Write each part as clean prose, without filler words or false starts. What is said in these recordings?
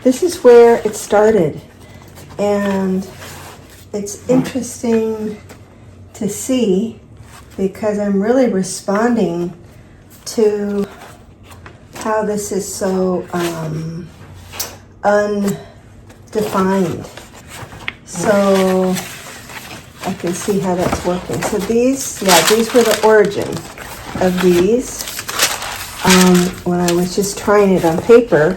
this is where it started. And it's interesting to see because I'm really responding to how this is so undefined. So I can see how that's working. So these were the origin of these. When I was just trying it on paper,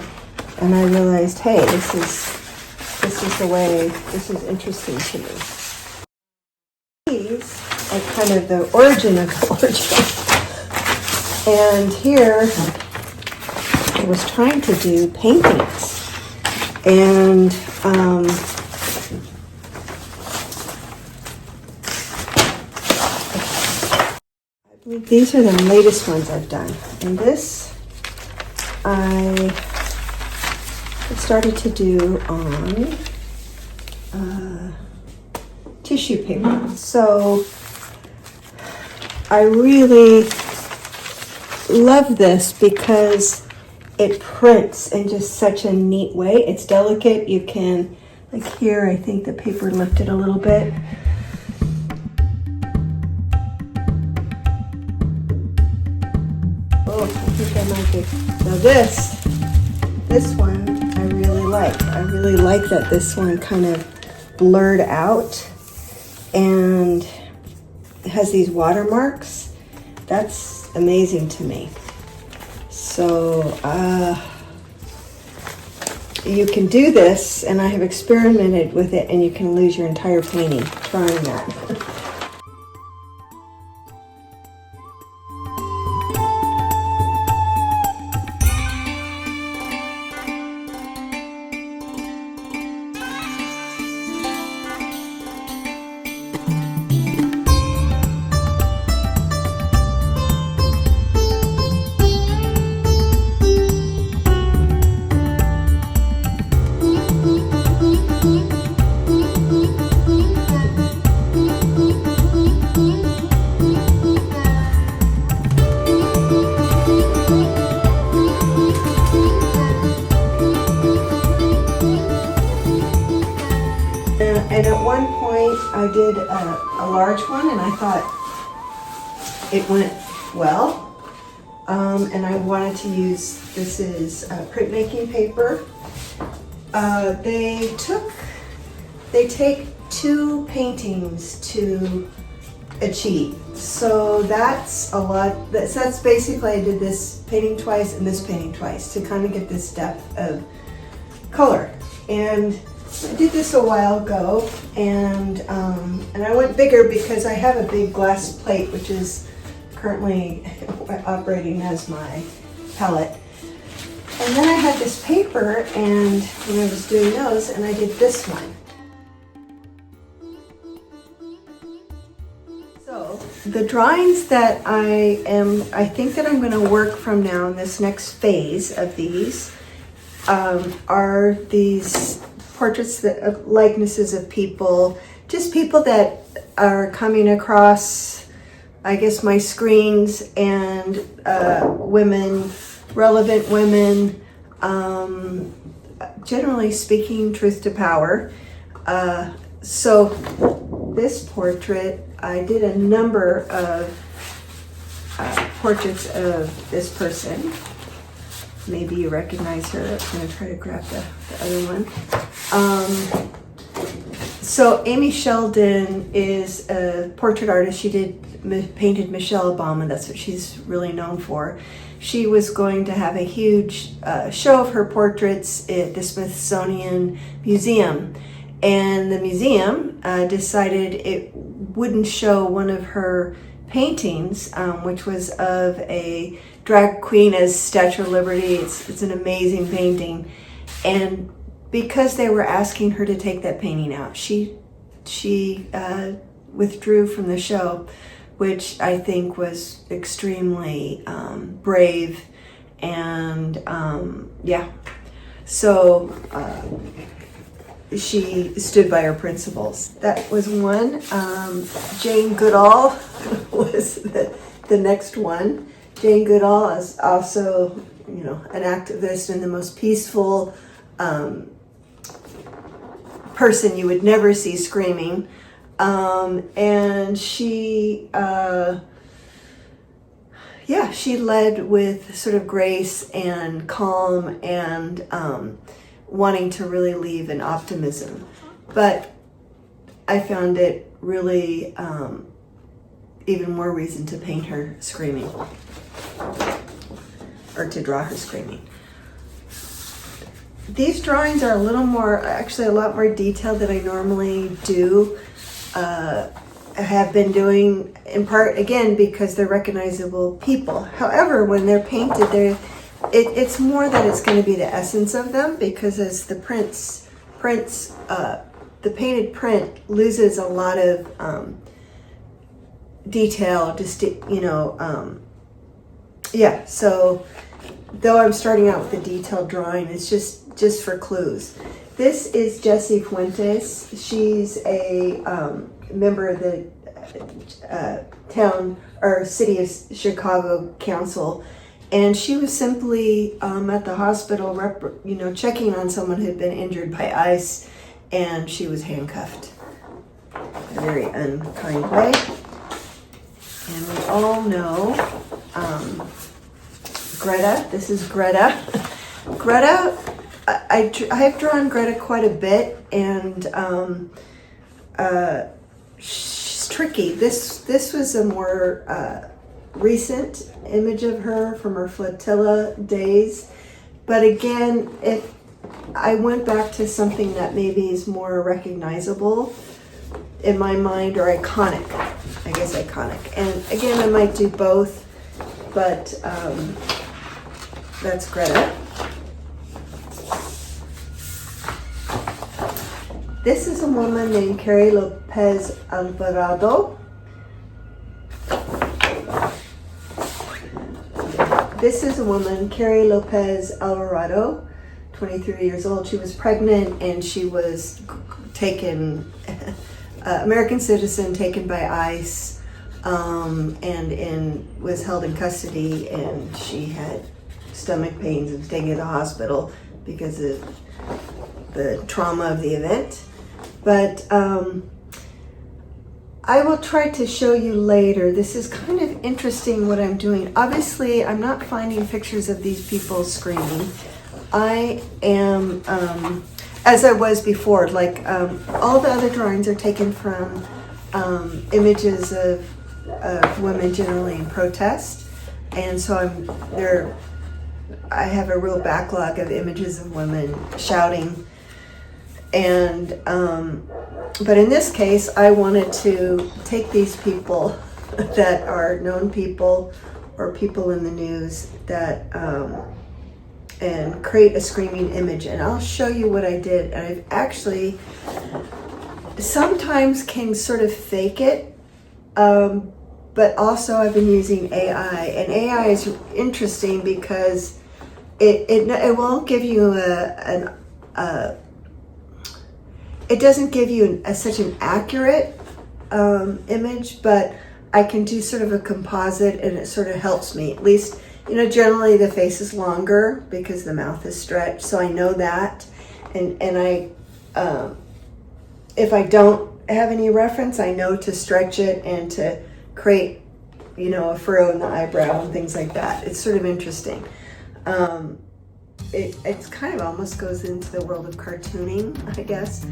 and I realized, hey, this is the way. This is interesting to me. These are kind of the origin of the origin. And here, I was trying to do paintings, and these are the latest ones I've done. And this I started to do on tissue paper. So I really love this because it prints in just such a neat way. It's delicate. You can, like here, I think the paper lifted a little bit. Oh, I think I might be. Now this one I really like. I really like that this one kind of blurred out and it has these watermarks. That's amazing to me. So you can do this, and I have experimented with it, and you can lose your entire painting trying that. And at one point I did a large one, and I thought it went well. And I wanted to use, this is printmaking paper. They take 2 paintings to achieve. So that's a lot. That's basically, I did this painting twice and this painting twice to kind of get this depth of color. And I did this a while ago, and I went bigger because I have a big glass plate, which is currently operating as my palette. And then I had this paper, and when I was doing those, and I did this one. So the drawings that I think that I'm going to work from now in this next phase of these are these portraits of likenesses of people, just people that are coming across, I guess, my screens, and women, relevant women, generally speaking, truth to power. So this portrait, I did a number of portraits of this person. Maybe you recognize her. I'm going to try to grab the other one. So Amy Sheldon is a portrait artist. She painted Michelle Obama. That's what she's really known for. She was going to have a huge show of her portraits at the Smithsonian Museum. And the museum decided it wouldn't show one of her paintings, which was of a drag queen as Statue of Liberty. It's an amazing painting. And because they were asking her to take that painting out, she withdrew from the show, which I think was extremely brave. And yeah, so she stood by her principles. That was one. Jane Goodall was the next one. Jane Goodall is also, an activist and the most peaceful person you would never see screaming. And she, she led with sort of grace and calm and wanting to really leave an optimism. But I found it really even more reason to paint her screaming, or to draw her screaming. These drawings are a lot more detailed than I normally do. I have been doing, in part, again, because they're recognizable people. However, when they're painted, it's more that it's going to be the essence of them, because as the the painted print loses a lot of detail, so though I'm starting out with a detailed drawing, it's just for clues. This is Jessie Fuentes. She's a member of the town or city of Chicago council, and she was simply at the hospital, checking on someone who'd been injured by ice, and she was handcuffed in a very unkind way. And we all know Greta. This is Greta. Greta, I have drawn Greta quite a bit, and she's tricky. This was a more recent image of her from her flotilla days. But again, if I went back to something that maybe is more recognizable in my mind, or iconic, I guess iconic. And again, I might do both, but that's Greta. This is a woman named Carrie Lopez Alvarado. This is a woman, Carrie Lopez Alvarado, 23 years old. She was pregnant and she was taken, American citizen, taken by ICE, and was held in custody, and she had stomach pains and was taken to the hospital because of the trauma of the event. But I will try to show you later. This is kind of interesting what I'm doing. Obviously, I'm not finding pictures of these people screaming. I am, as I was before, all the other drawings are taken from images of women generally in protest. And so I have a real backlog of images of women shouting. And but in this case, I wanted to take these people that are known people or people in the news that and create a screaming image. And I'll show you what I did. And I've actually sometimes can sort of fake it, but also I've been using AI. And AI is interesting because it won't give you it doesn't give you such an accurate image, but I can do sort of a composite, and it sort of helps me. At least, generally the face is longer because the mouth is stretched, so I know that. And I, if I don't have any reference, I know to stretch it and to create, a furrow in the eyebrow and things like that. It's sort of interesting. It's kind of almost goes into the world of cartooning, I guess.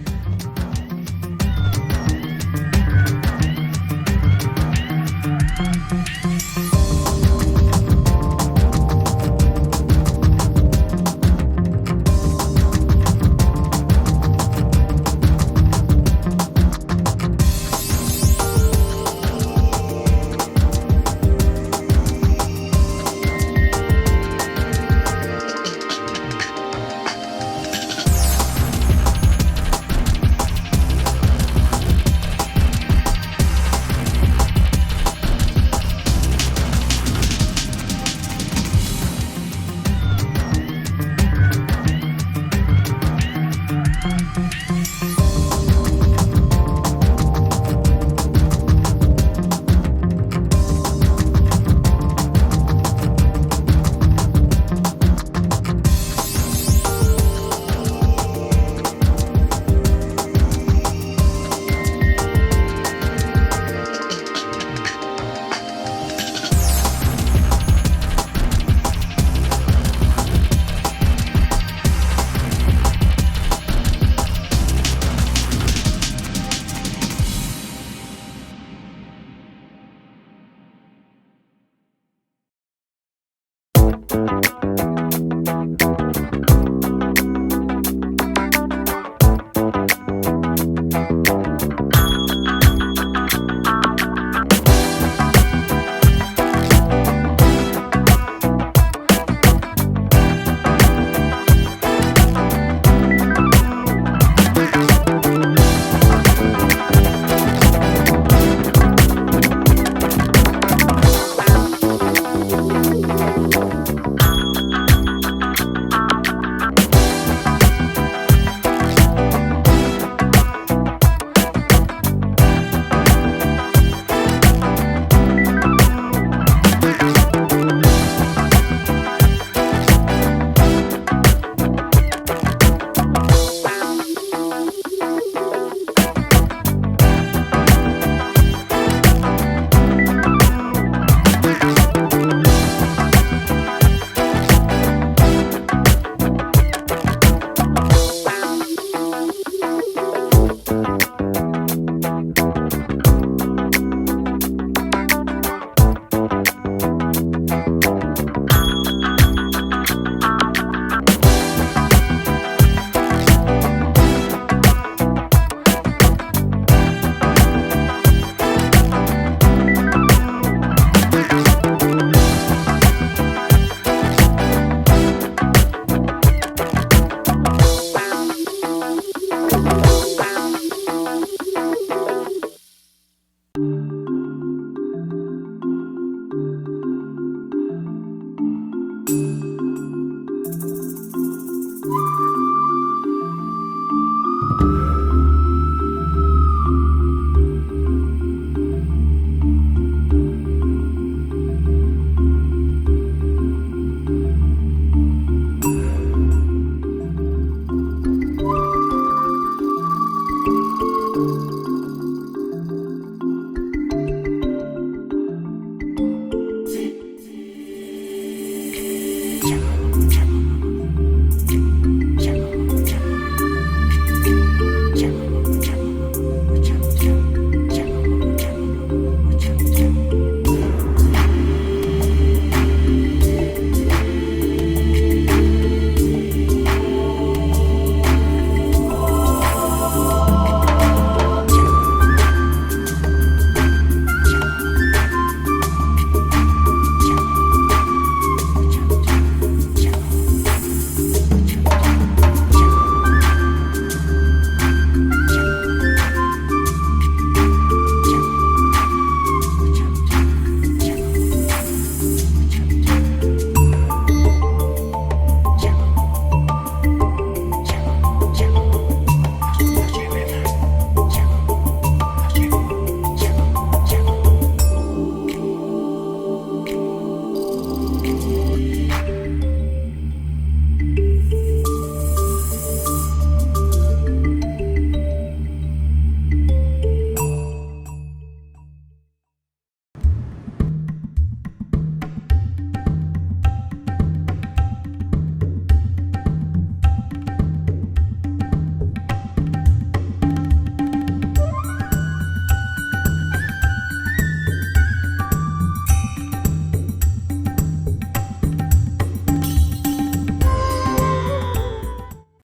Bye.